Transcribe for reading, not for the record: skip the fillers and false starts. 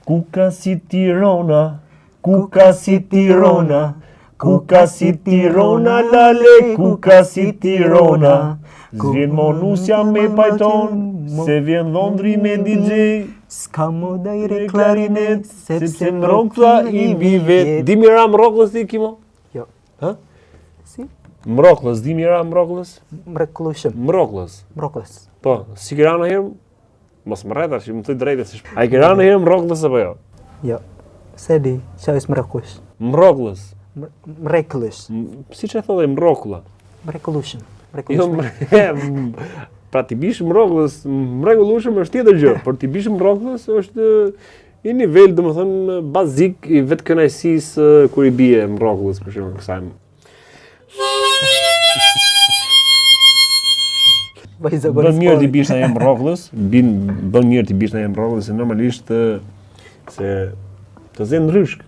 Kuka si Tirana, kuka si Tirana, kuka si Tirana, lale, kuka si Tirana. S'vjen Monusja me pajton, se vjen Londri me DJ. S'ka moda i re klarinet, Sepse mrokla i mbi vet. Di mira mroklës ti kimo? Jo. Ha? Si? Mroklës, di mira mroklës? Mrekullueshëm. Mroklës. Mroklës. Po, si kira në herë? Mos më rreta, që më thoj drejtë si. A i kira në herë mroklës apo jo? Jo. Se di, çfarë është mrekullues? Mroklës. Mrekullues. Si që thode mrokla? Mrekullueshëm. Jo, pra ti bish mroklës, mrekullueshëm është tjetër gjë, por ti bish mroklës është një nivel, domethënë, bazik i vetë kënaqësisë kur i bie mroklës për shembull kësaj. Bën mirë ti bish në mroklës, bën mirë ti bish në mroklës, se normalisht se të zë ndryshk.